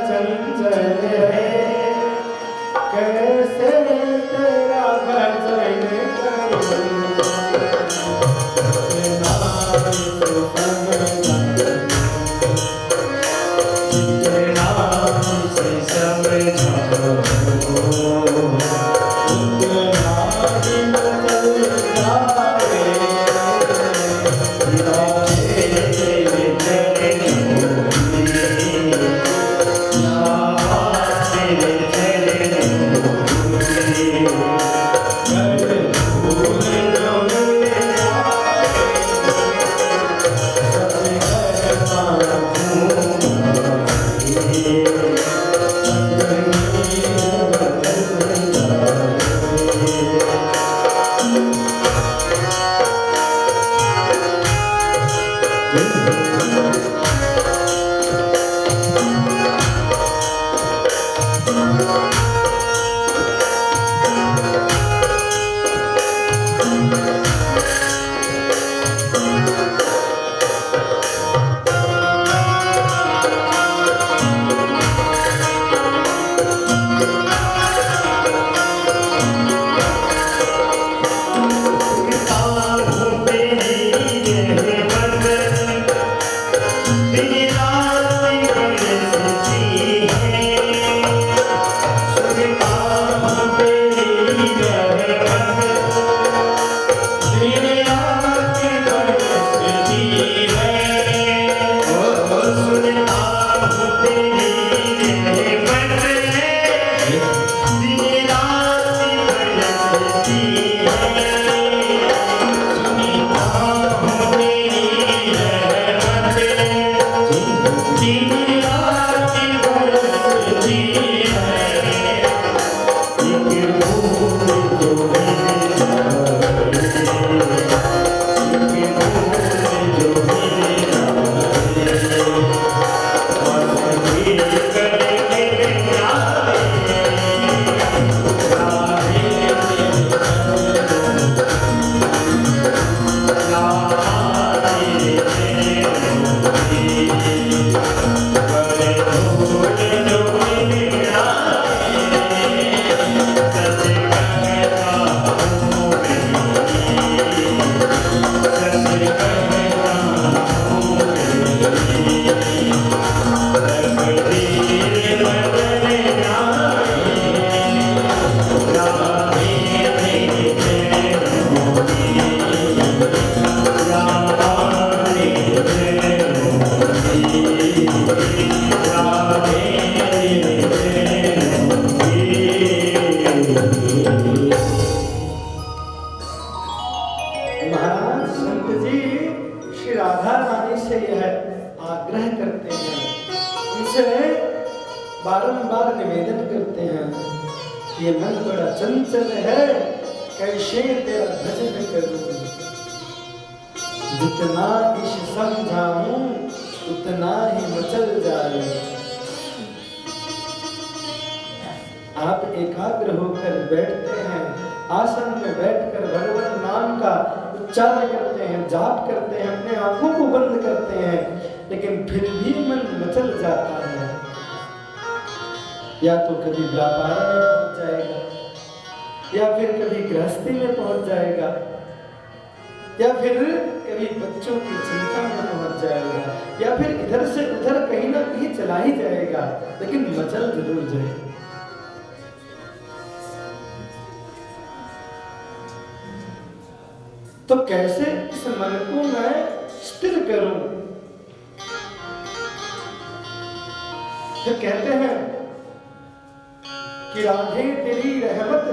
चंचल है, कैसे तेरा भजन करूं। बारंबार निवेदन करते हैं, ये मन बड़ा चंचल है, कैसे तेरा भजन करूं। जितना इश समझाऊं उतना ही मचल जाए। आप एकाग्र होकर बैठते हैं, आसन में बैठकर भगवान नाम का उच्चारण करते हैं, जाप करते हैं, अपने आंखों को बंद करते हैं, लेकिन फिर भी मन मचल जाता है। या तो कभी व्यापार में पहुंच जाएगा, या फिर कभी गृहस्थी में पहुंच जाएगा, या फिर कभी बच्चों की चिंता में पहुंच जाएगा, या फिर इधर से उधर कहीं ना कहीं चला ही जाएगा, लेकिन मचल जरूर जाएगा। तो कैसे इस मन को मैं स्थिर करूं? तो कहते हैं कि राधे तेरी रहमत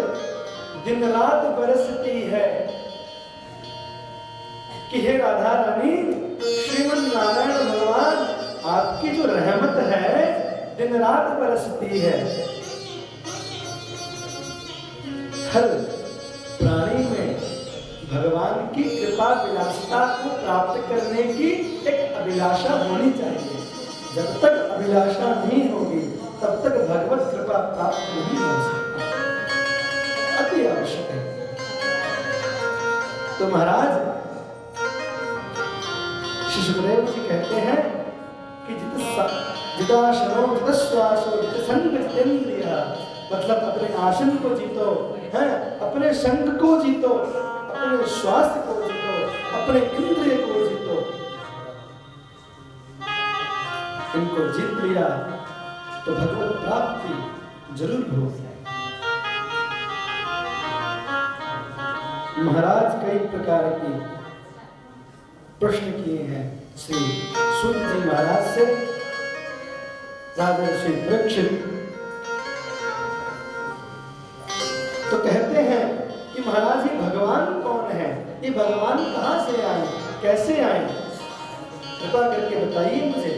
दिन रात बरसती है, कि हे राधा रानी, श्रीमन नारायण भगवान आपकी जो रहमत है दिन रात बरसती है। हर प्राणी में भगवान की कृपा विलासिता को प्राप्त करने की एक अभिलाषा होनी चाहिए। जब तक अभिलाषा नहीं होगी तब तक भगवत कृपा प्राप्त नहीं हो सकता, अति आवश्यक है। तो महाराज श्री सुखदेव जी कहते हैं कि जिताशनो जितश्वासो जितसंग जितेंद्रिय, मतलब अपने आसन को जीतो, हैं, अपने संग को जीतो, अपने श्वास को जीतो, अपने इंद्रिय को जीतो। इनको जीत लिया तो भगवत प्राप्ति जरूर होगी। महाराज कई प्रकार के प्रश्न किए हैं श्री सूत जी महाराज से। राजर्षि परीक्षित तो कहते हैं कि महाराज ये भगवान कौन है, ये भगवान कहाँ से आए, कैसे आए, कृपा करके बताइए मुझे।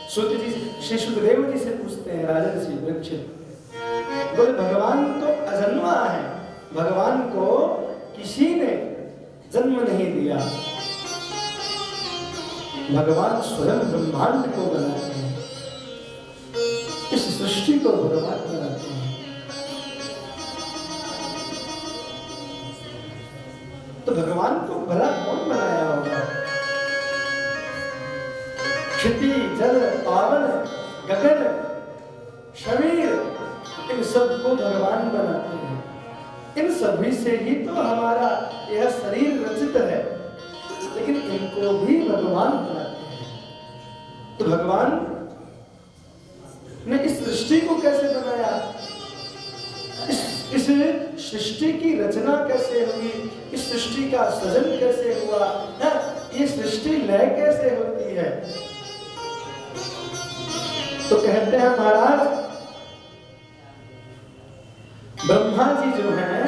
सूत जी श्री सुखदेव जी से पूछते हैं राजर्षि परीक्षित। बोले भगवान तो अजन्मा है, भगवान को किसी ने जन्म नहीं दिया, भगवान स्वयं ब्रह्मांड को बनाते हैं, इस सृष्टि को भगवान बनाते हैं। तो भगवान को भला कौन बनाया होगा? क्षिति जल पावन गगन शरीर, इन सबको भगवान बनाते हैं। इन सभी से ही तो हमारा यह शरीर रचित है, लेकिन इनको भी भगवान बनाते हैं। तो भगवान ने इस सृष्टि को कैसे बनाया, इस सृष्टि की रचना कैसे हुई, इस सृष्टि का सृजन कैसे हुआ है, ये सृष्टि लय कैसे होती है? तो कहते हैं महाराज ब्रह्मा जी जो हैं,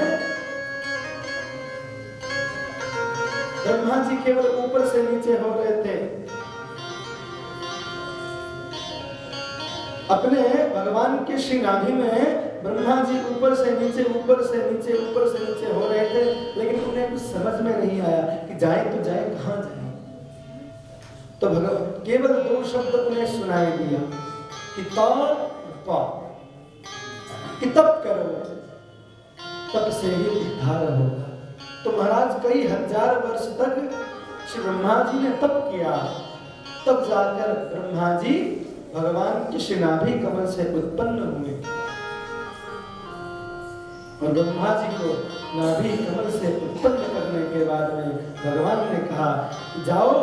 ब्रह्मा जी केवल ऊपर से नीचे हो रहे थे। अपने भगवान के श्री नाभि में ब्रह्मा जी ऊपर से नीचे, ऊपर से नीचे, ऊपर से नीचे हो रहे थे, लेकिन उन्हें कुछ समझ में नहीं आया कि जाए तो जाए कहां जाए। तो भगवान केवल दो शब्द उन्हें सुनाई दिया कि तप करो, तप से ही उद्धार होगा। तो महाराज कई हजार वर्ष तक श्री ब्रह्मा जी ने तप किया, तब जाकर ब्रह्मा जी भगवान के श्री नाभि कमल से उत्पन्न हुए। और ब्रह्मा जी को नाभि कमल से उत्पन्न करने के बाद में भगवान ने कहा कि जाओ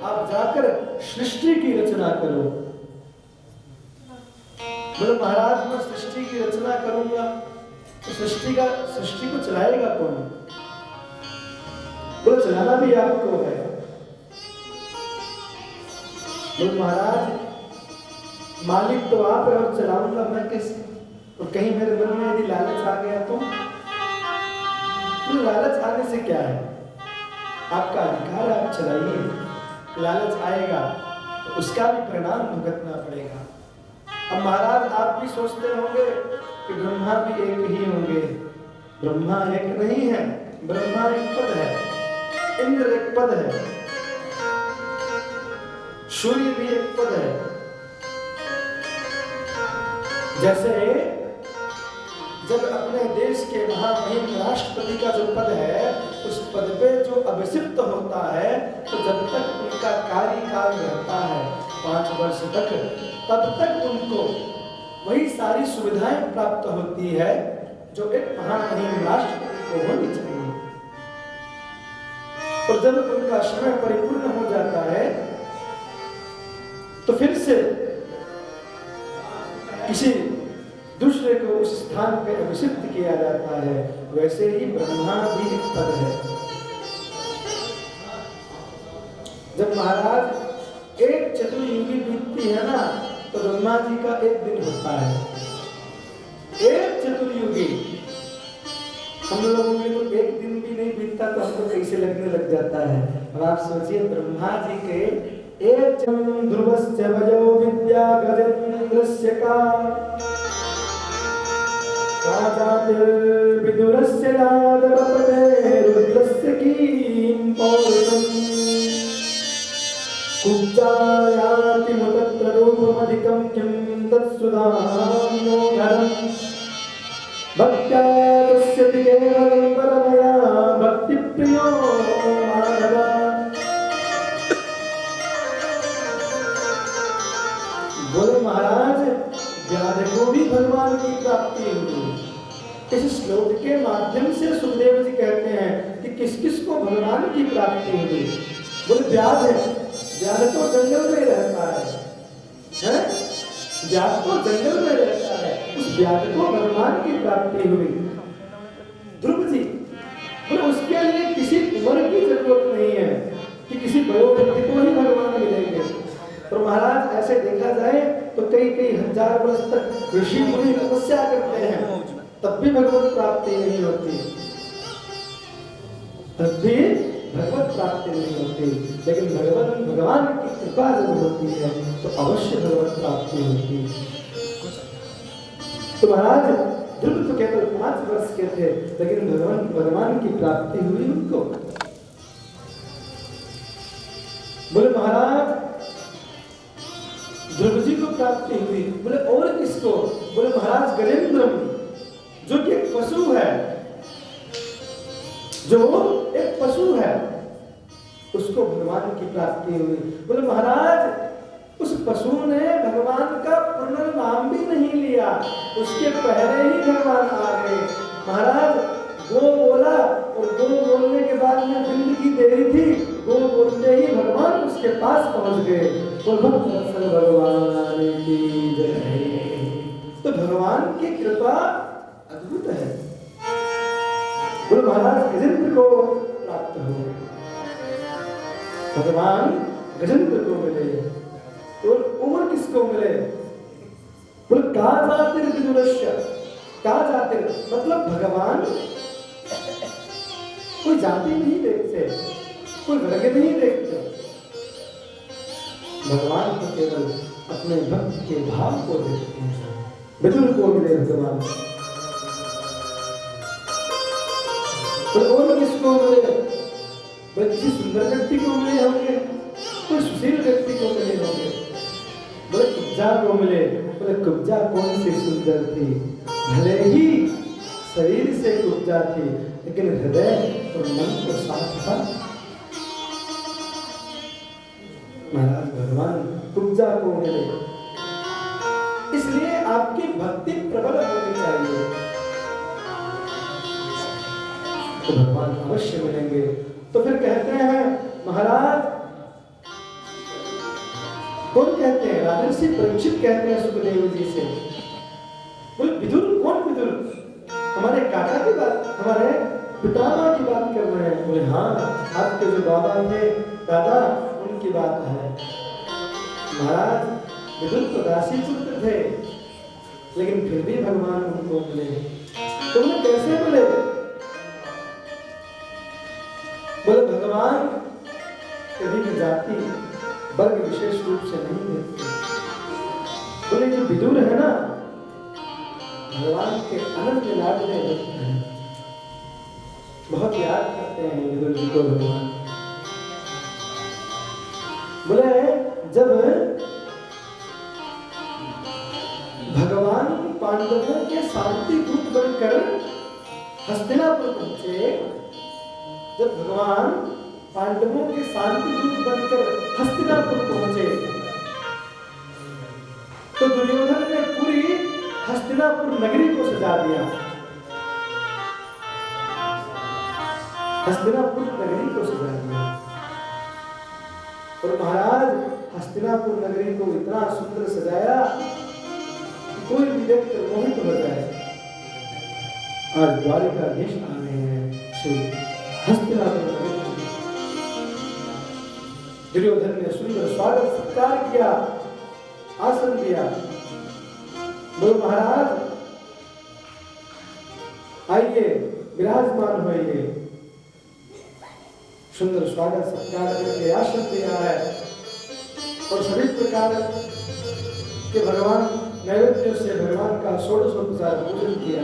आप जाकर सृष्टि की रचना करो। बोले महाराज मैं सृष्टि की रचना करूंगा तो सृष्टि को चलाएगा कौन? बोले चलाना भी आपको है। बोले महाराज मालिक तो आप है और चलाऊंगा मैं कैसे? और कहीं मेरे मन में यदि लालच आ गया तो लालच आने से क्या है, आपका अधिकार, आप चलाइए। लालच आएगा तो उसका भी परिणाम भुगतना पड़ेगा। अब महाराज आप भी सोचते होंगे कि ब्रह्मा भी एक ही होंगे। ब्रह्मा एक नहीं है, ब्रह्मा एक पद है, इंद्र एक पद है, सूर्य भी एक पद है। जैसे जब अपने देश के महामहिम राष्ट्रपति का जो पद है, उस पद पे जो अभिषिक्त होता है, तो जब तक उनका कार्यकाल रहता है 5 वर्ष तक, तब तक उनको वही सारी सुविधाएं प्राप्त होती है जो एक महामहिम राष्ट्रपति को होनी चाहिए। और जब उनका समय परिपूर्ण हो जाता है तो फिर से किसी दूसरे को उस स्थान पे अभिषिक्त किया जाता है। वैसे ही ब्रह्मा भी एक पद है। जब महाराज एक चतुर्युगी बीतती है ना, तो ब्रह्मा जी का एक दिन होता है। एक चतुर्युगी हम लोगों में तो एक दिन भी नहीं बीतता तो हमको कैसे लगने लग जाता है। अब आप सोचिए ब्रह्मा जी के एक ध्रुवस्य वयो विद्या गजेन्द्रस्य का विदुरस्य नादवपटे रुद्रस्य कीं पौरुषम् कुब्जायाति मुतत्र रूपमधिकं किं तत्सुधाम्नोधरम् भक्त्या तस्यति केवलं परमया भक्तिप्रियो माधव। व्याध को भी भगवान की प्राप्ति हुई। इस श्लोक के माध्यम से सुखदेव जी कहते हैं कि किस किस को भगवान की प्राप्ति हुई। बोले व्याध है, व्याध तो जंगल में रहता है? व्याध तो जंगल में रहता है, उस व्याध को भगवान की प्राप्ति हुई। ध्रुव जी बोले उसके लिए किसी उम्र की जरूरत नहीं है कि किसी वयोवृद्ध को ही भगवान मिलेंगे। तो महाराज ऐसे देखा जाए तो कई कई हजार वर्ष तक ऋषि मुनि तपस्या करते हैं, तब भी भगवत प्राप्ति नहीं होती, तब भी भगवत प्राप्ति नहीं होती। लेकिन भगवान की कृपा जब होती है तो अवश्य भगवत प्राप्ति होती है। तो महाराज ध्रुव तो केवल 5 वर्ष के थे, लेकिन भगवान की प्राप्ति हुई उनको। बोले महाराज ध्रुव जी को प्राप्ति हुई। बोले और किसको? बोले महाराज गजेंद्र, जो कि एक पशु है, जो एक पशु है, उसको भगवान की प्राप्ति हुई। बोले महाराज उस पशु ने भगवान का पूर्ण नाम भी नहीं लिया, उसके पहले ही भगवान आ गए। महाराज गो बोला और गो बोलने के बाद में बिंद की देरी थी, गो बोलते ही भगवान उसके पास पहुंच गए। तो भगवान की जय। तो भगवान की कृपा अद्भुत है। बोले महाराज गजेंद्र को प्राप्त हो, भगवान गजेंद्र को मिले। तो उम्र किसको मिले? बोले कहा जाते विदुरस्य, कहा जाते मतलब भगवान कोई जाति नहीं देखते, कोई वर्ग नहीं देखते, भगवान तो केवल अपने भक्त के भाव को देखते हैं। विदुर को मिले भगवान। और किसको मिले? किसी सुंदर व्यक्ति को मिले होंगे, कोई सुशील व्यक्ति को मिले होंगे। बोले कुब्जा को मिले। बोले कुब्जा कौन सी सुंदर थी, भले ही शरीर से कुब्जा थी, लेकिन हृदय और मन को साफ था। महाराज भगवान कुब्जा को मिले। इसलिए आपकी भक्ति प्रबल होनी चाहिए, तो भगवान अवश्य मिलेंगे। तो फिर कहते हैं महाराज, कौन कहते हैं? राजर्षि परीक्षित कहते हैं सुखदेव जी से। बोले विदुर? कौन विदुर? हमारे काका की बात, हमारे पितामह की बात कर रहे हैं। बोले हाँ, आपके जो बाबा थे, दादा, उनकी बात है। महाराज विदुर तो दासी पुत्र थे, लेकिन फिर भी भगवान उनको मिले। तो उन्हें कैसे मिले? बोले भगवान कभी भी जाति वर्ग विशेष रूप से नहीं देखते। बोले जो विदुर है ना, भगवान के अनंत लाडले भक्त हैं, बहुत याद करते हैं विदुर जी को भगवान। बोले जब भगवान पांडवों के सारथी दूत बनकर हस्तिनापुर पहुंचे, जब भगवान पांडवों के सारथी दूत बनकर हस्तिनापुर पहुंचे, तो दुर्योधन ने पूरी हस्तिनापुर नगरी को सजा दिया। हस्तिनापुर नगरी को सजा दिया। और महाराज हस्तिनापुर नगरी को इतना सुंदर सजाया कि कोई भी व्यक्ति मोहित हो जाए। आज द्वारिकाधीश आ रहे हैं श्री हस्तिनापुर नगरी। दुर्योधन ने सुंदर स्वागत सत्कार किया, आसन दिया। बोलो महाराज आइए, विराजमान होइए। सुंदर स्वागत सत्कार करके आसन दिया है और सभी प्रकार के भगवान नैवेद्य से भगवान का षोडशोपचार पूजन किया।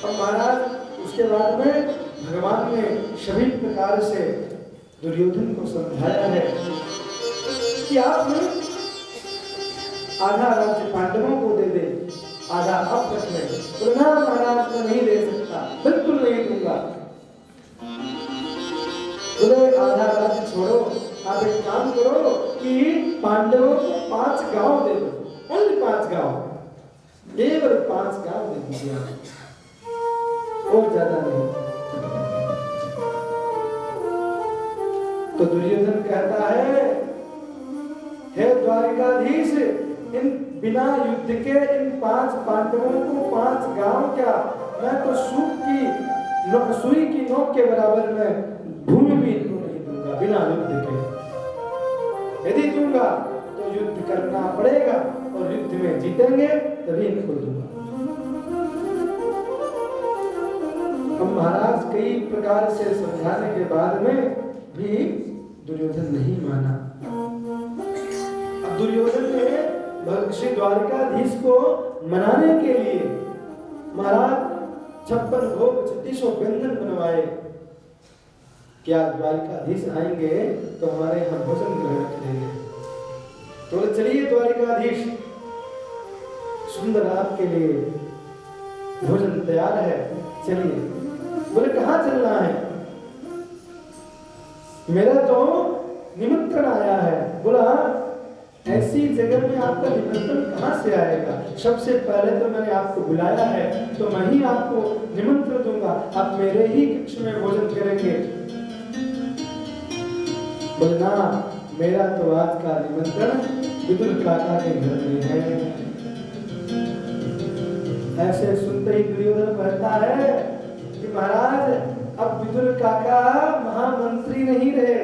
और महाराज उसके बाद में भगवान ने सभी प्रकार से दुर्योधन को समझाया है कि आप आधा राज्य पांडवों को दे दे, आधा आप रख ले। बोले ना महाराज मैं नहीं दे सकता, बिल्कुल नहीं दूंगा। बोले आधा राज्य छोड़ो, आप एक काम करो कि पांडवों को 5 गांव दे दो, ओनली 5 गांव। केवल 5 गांव दे दीजिए आप, और ज्यादा नहीं। तो दुर्योधन कहता है, हे द्वारिकाधीश, इन बिना युद्ध के इन 5 पांडवों को 5 गांव क्या, मैं तो सुई की नोक के बराबर में भूमि भी इनको नहीं दूंगा बिना युद्ध के। यदि दूंगा तो युद्ध करना पड़ेगा और युद्ध में जीतेंगे तभी इनको दूंगा। हम महाराज कई प्रकार से समझाने के बाद में भी दुर्योधन नहीं माना। अब दुर्योधन ने श्री द्वारिकाधीश को मनाने के लिए महाराज 56 भोग 36 व्यंजन बनवाए। क्या द्वारिकाधीश आएंगे तो हमारे यहाँ भोजन ग्रहण करेंगे। तो चलिए द्वारिकाधीश, सुंदर आपके लिए भोजन तैयार है, चलिए। बोले कहाँ चलना है? मेरा तो निमंत्रण आया है। बोला ऐसी जगह में आपका निमंत्रण कहाँ से आएगा? सबसे पहले तो मैंने आपको बुलाया है तो मैं ही आपको निमंत्रण दूंगा, आप मेरे ही कक्ष में भोजन करेंगे। बोलना मेरा तो आज का निमंत्रण विदुर काका के घर में है। ऐसे सुनते ही दुर्योधन कहता है कि महाराज अब विदुर काका महामंत्री नहीं रहे,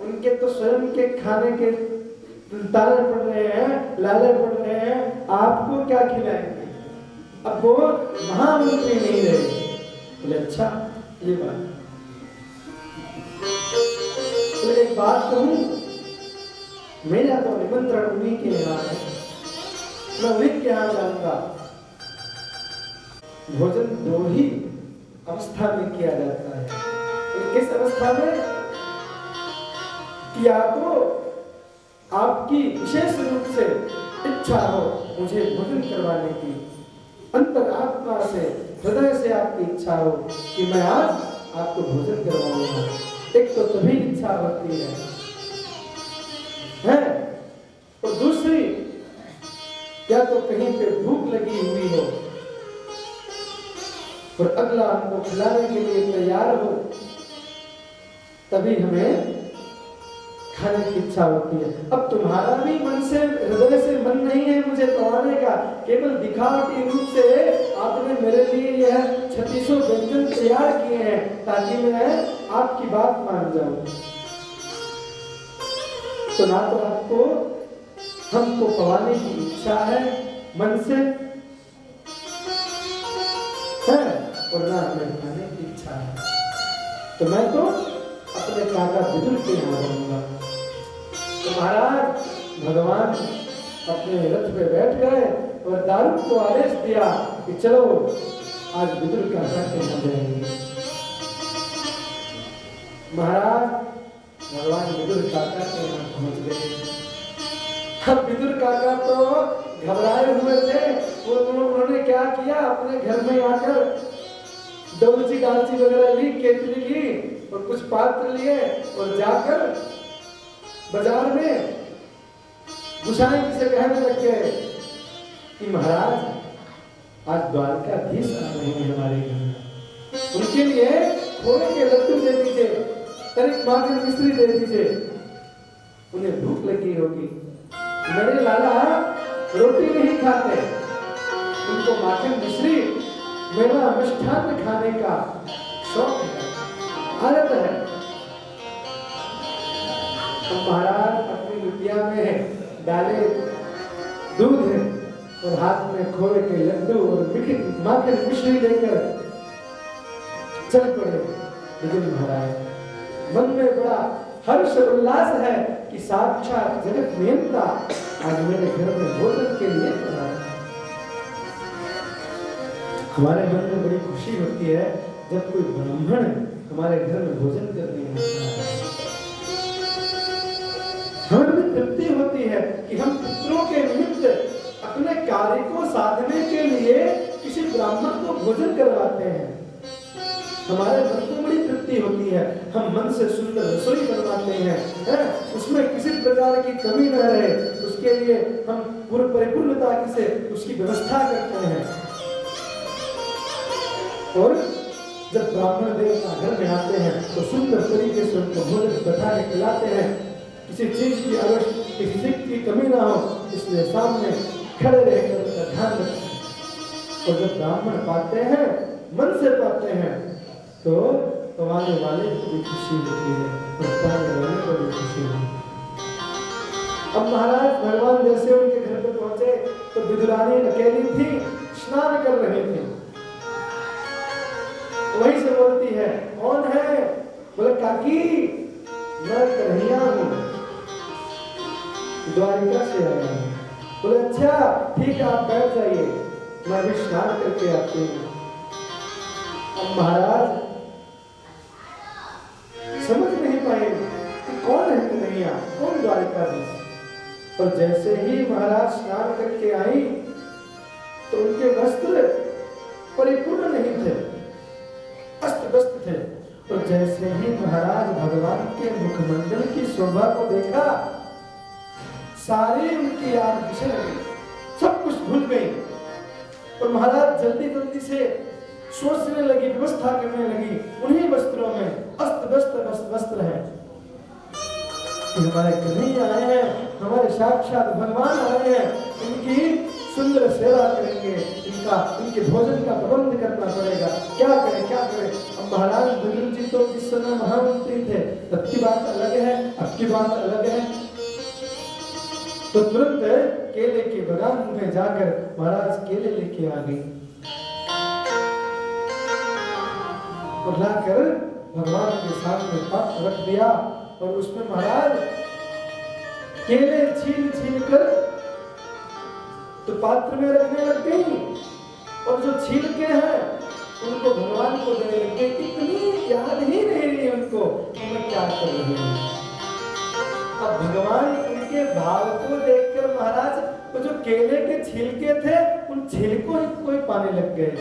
उनके तो स्वयं के खाने के ताले पड़ रहे हैं, लाले पड़ रहे हैं, आपको क्या खिलाएंगे? अब वो महामंत्री नहीं रहे। बोले अच्छा ये बात। तो एक बात कहूं, मेरा तो निमंत्रण उन्हीं के यहाँ है, मैं उन्हीं के यहाँ जाऊंगा। भोजन 2 ही अवस्था में किया जाता है। तो किस अवस्था में? या तो आपकी विशेष रूप से इच्छा हो मुझे भोजन करवाने की, अंतरात्मा से हृदय से आपकी इच्छा हो कि मैं आज आपको भोजन करवाऊंगा, एक तो तभी इच्छा होती है। और दूसरी, या तो कहीं पे भूख लगी हुई हो और अगला हमको खिलाने के लिए तैयार हो, तभी हमें खाने की इच्छा होती है। अब तुम्हारा भी मन से हृदय से मन नहीं है मुझे पवाने का, केवल दिखावटी रूप से आपने मेरे लिए यह 36 व्यंजन तैयार किए हैं ताकि मैं आपकी बात मान जाऊं। तो ना तो आपको हमको पवाने की इच्छा है मन से है, और ना हमें खाने की इच्छा है। तो मैं तो अपने काका विदुर के यहाँ रहूंगा। तो महाराज भगवान अपने रथ पे बैठ गए और दारुक को आदेश दिया कि चलो आज विदुर काका के यहाँ जाएंगे। महाराज भगवान विदुर काका के यहाँ पहुंच गए। अब विदुर काका तो घबराए हुए थे। उन्होंने क्या किया, अपने घर में आकर डोलची डालची वगैरह ली, केतली ली और कुछ पात्र लिए और जाकर बाजार में गुसाई जी से कहने लग गए कि महाराज आज द्वारकाधीश आ रहे हैं हमारे घर में, उनके लिए खोए के लड्डू दे दीजिए, तनिक माखन मिश्री दे दीजिए, उन्हें भूख लगी होगी। मेरे लाला रोटी नहीं खाते, उनको माखन मिश्री मेवा मिष्ठान्न खाने का शौक है, आदत है। तो महाराज अपनी लुटिया में डाले दूध और हाथ में खोए के लड्डू और माखन मिश्री लेकर चल पड़े विदुर महाराज। मन में बड़ा हर्ष उल्लास है कि साक्षात जगत नियंता आज मेरे घर में भोजन के लिए पधारा। हमारे मन में बड़ी खुशी होती है जब कोई ब्राह्मण हमारे घर में भोजन करने आता है। हमें भी तृप्ति होती है कि हम पुत्रों के निमित्त अपने कार्य को साधने के लिए किसी ब्राह्मण को भोजन करवाते हैं। हमारे मन को बड़ी तृप्ति होती है, हम मन से सुंदर रसोई बनवाते हैं, उसमें किसी प्रकार की कमी न रहे, उसके लिए हम पूर्ण परिपूर्णता से उसकी व्यवस्था करते हैं। और जब ब्राह्मण देवता घर में आते हैं तो सुंदर तरीके से उनको भोजन बैठा के खिलाते हैं। किसी चीज की आवश्यकता, किसी चीज की कमी ना हो, इसलिए सामने खड़े रहकर उनका ध्यान रखते हैं। और जब ब्राह्मण पाते हैं, मन से पाते हैं, तो कमाने वाले को भी खुशी होती है और पाने वाले को भी खुशी होती है। अब महाराज भगवान जैसे उनके घर पे पहुंचे तो विदुरानी अकेली थी, स्नान कर रही थी। वहीं से बोलती है, कौन है? बोले, काकी मैं कन्हैया हूँ, द्वारिका से आया हूँ। बोले, अच्छा ठीक है, आप बैठ जाइए, मैं भी स्नान करके आती हूँ। अब महाराज समझ नहीं पाए कि कौन है कन्हैया, कौन द्वारिकाधीश। और जैसे ही महाराज स्नान करके आई तो उनके वस्त्र परिपूर्ण नहीं थे, अस्त व्यस्त थे। और जैसे ही महाराज भगवान के मुखमंडल की शोभा को देखा, सारी उनकी याद विसर गई, सब कुछ भूल गई। और महाराज जल्दी जल्दी से सोचने लगी, व्यवस्था करने लगी। उन्हीं वस्त्रों में अस्त व्यस्त वस्त्र है। हमारे कन्हैया आए हैं, हमारे साक्षात भगवान आए हैं, इनकी सुंदर सेवा करेंगे, इनके भोजन का प्रबंध करना पड़ेगा। क्या करें क्या करें। अब महाराज बुजुर्ग जी तो जिस समय महामंत्री थे तब की बात अलग है, अब की बात अलग है। तो तुरंत केले के बागान में जाकर महाराज केले लेके आ गई और लाकर भगवान के सामने पात्र रख दिया। और उसमें महाराज केले छील छील कर तो पात्र में रखने लग गई और जो छिलके हैं उनको भगवान को देने लग गई। इतनी याद ही नहीं रही उनको कि मैं क्या कर रही हूँ। अब भगवान उनके भाव को देखकर महाराज वो जो केले के छिलके थे उन छिलकों को ही पाने लग गए।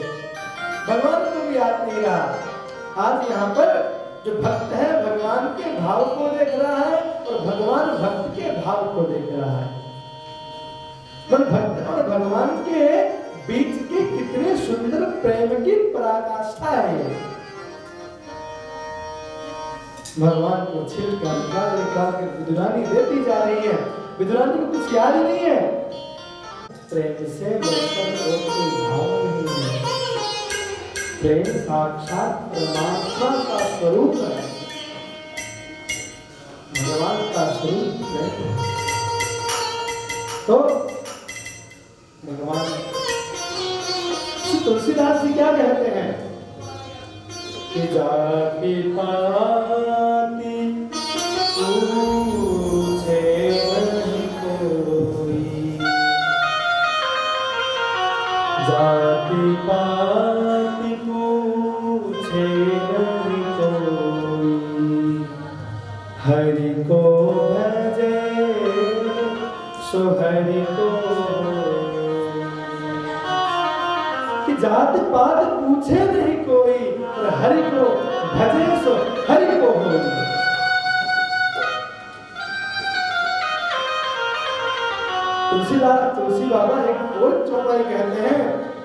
भगवान को भी याद नहीं रहा। आज यहाँ पर जो भक्त है भगवान के भाव को देख रहा है और भगवान भक्त के भाव को देख रहा है। पर भक्त और भगवान के बीच के कितने सुंदर प्रेम की पराकाष्ठा है। भगवान को छिलका निकाल निकाल कर विदुरानी देती जा रही है। विदुरानी को कुछ याद नहीं है। प्रेम से बढ़कर और कोई भाव नहीं है। प्रेम साक्षात परमात्मा का स्वरूप है। भगवान का स्वरूप प्रेम है। तो भगवान तुलसीदास जी क्या कहते हैं कि जाति पाति पूछे नहीं कोई, जाति पाति पूछे नहीं कोई, हरि को भजे सो हरि को। कि जात पात पूछे नहीं कोई और हरि को भजे सो हरि को होई। तुलसी बाबा एक और चौपाई कहते हैं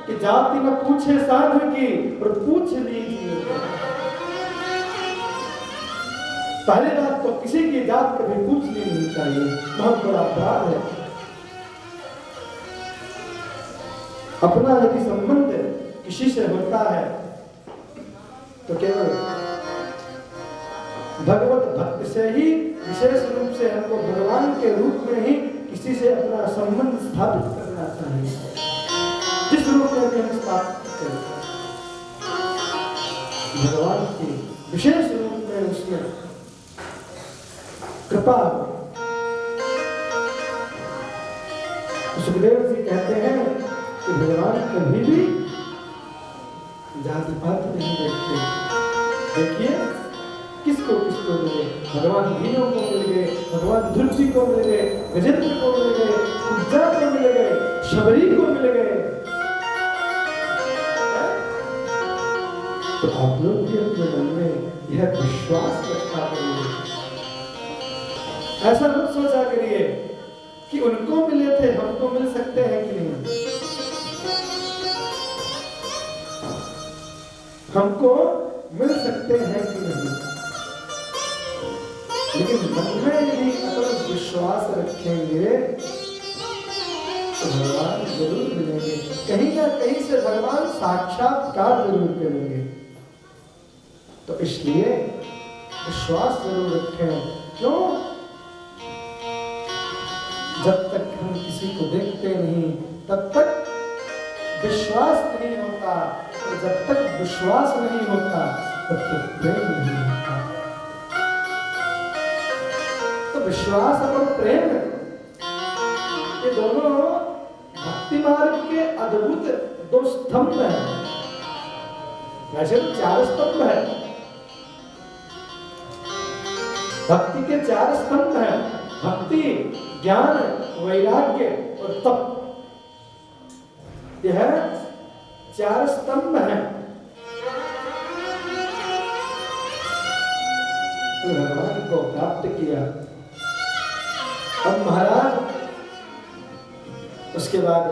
कि जाति न पूछे साधु की और पूछ लीजिए। पहली बात तो किसी की जात कभी पूछनी नहीं चाहिए, बहुत बड़ा अपराध है। अपना यदि संबंध किसी से होता है तो केवल भगवत भक्त से ही, विशेष रूप से हमको भगवान के रूप में ही किसी से अपना संबंध स्थापित करना चाहिए, जिस रूप में भी हम स्थापित करें। भगवान की विशेष रूप में उसमें कृपा। सुखदेव जी कहते हैं कि भगवान कभी भी जाति पात नहीं देखते। देखिए किसको किसको मिले, भगवान भीनों को मिल गए, भगवान ध्रुव जी को मिल गए, गजेंद्र को मिल गए, उज्जा को मिल गए, शबरी को मिल गए। तो आप लोग भी अपने मन में यह विश्वास रखा करिए। ऐसा मत सोचा करिए कि उनको मिले थे हमको मिल सकते हैं कि नहीं। हमको मिल सकते हैं कि नहीं, लेकिन मन में यदि अटल विश्वास रखेंगे तो भगवान जरूर मिलेंगे, कहीं ना कहीं से भगवान साक्षात्कार जरूर करेंगे। तो इसलिए विश्वास जरूर रखें। क्यों? जब तक हम किसी को देखते नहीं तब तक विश्वास नहीं होता, और जब तक विश्वास नहीं होता तब तक प्रेम नहीं होता। तो विश्वास और प्रेम ये दोनों भक्ति मार्ग के अद्भुत दो स्तंभ हैं। वैसे तो 4 स्तंभ है, भक्ति के 4 स्तंभ हैं, भक्ति, ज्ञान, वैराग्य और तप। यह 4 स्तंभ हैं। तो भगवान को प्राप्त किया। अब महाराज उसके बाद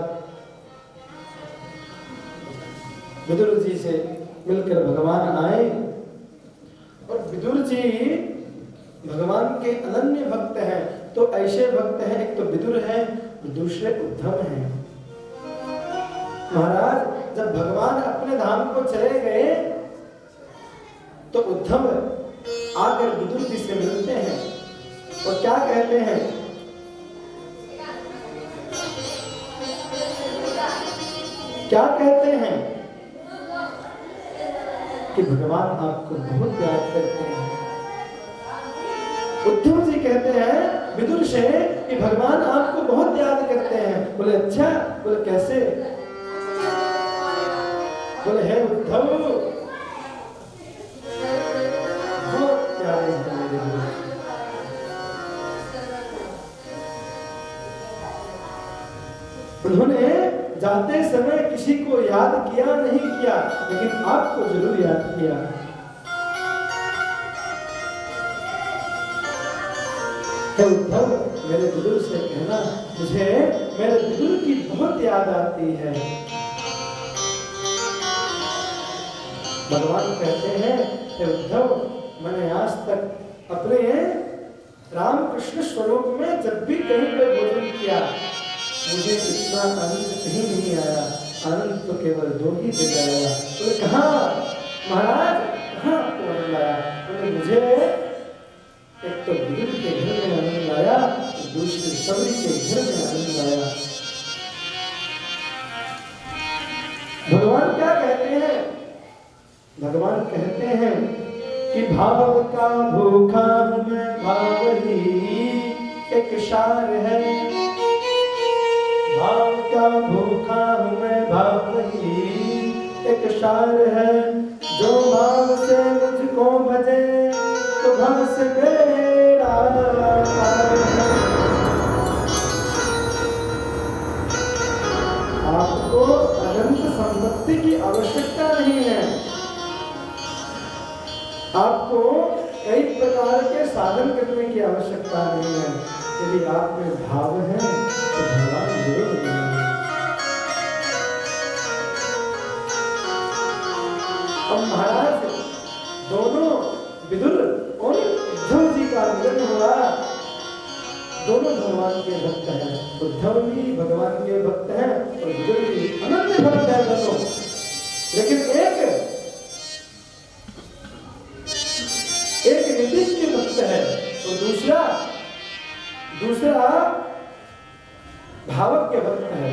विदुर जी से मिलकर भगवान आए, और विदुर जी भगवान के अनन्य भक्त हैं। तो ऐसे भक्त हैं, एक तो विदुर है, दूसरे उद्धव हैं। महाराज जब भगवान अपने धाम को चले गए तो उद्धव आकर विदुर जी से मिलते हैं और क्या कहते हैं? क्या कहते हैं कि भगवान आपको बहुत याद करते हैं। उद्धव जी कहते हैं विदुर से कि भगवान आपको बहुत याद करते हैं। बोले अच्छा, बोले कैसे? बोले है उद्धव बहुत प्यारे हैं मेरे गुरु। उन्होंने जाते समय किसी को याद किया नहीं किया, लेकिन आपको जरूर याद किया। उद्धव मेरे विदुर से कहना मुझे मेरे विदुर की बहुत याद आती है। भगवान कहते हैं उद्धव मैंने आज तक अपने रामकृष्ण स्वरूप में जब भी कहीं पर भोजन किया मुझे इतना आनंद कहीं नहीं आया। आनंद तो केवल 2 ही जगह आया। बोले कहाँ महाराज, कहाँ आपको आनंद आया? बोले मुझे एक तो विदुर के घर में आनंद आया, दूसरे सभी के घर में आनंद आया। भगवान क्या कहते हैं? भगवान कहते हैं कि भाव का भूखा मैं भाव ही एक शार है। भाव का भूखा मैं भाव ही एक शार है। जो भाव से मुझको भजे तो भव से मेरा पार है। आपको अनंत संपत्ति की आवश्यकता नहीं है। आपको कई प्रकार के साधन करने की आवश्यकता नहीं है। यदि आप में भाव है तो भगवान जरूर मिलेंगे। अब महाराज दोनों विदुर और उद्धव जी का मिलन हुआ। दोनों भगवान के भक्त हैं। उद्धव भी भगवान के भक्त हैं और विदुर भी अनन्य भक्त हैं दोनों। लेकिन एक नीतीश के भक्त है और दूसरा भावक के भक्त है।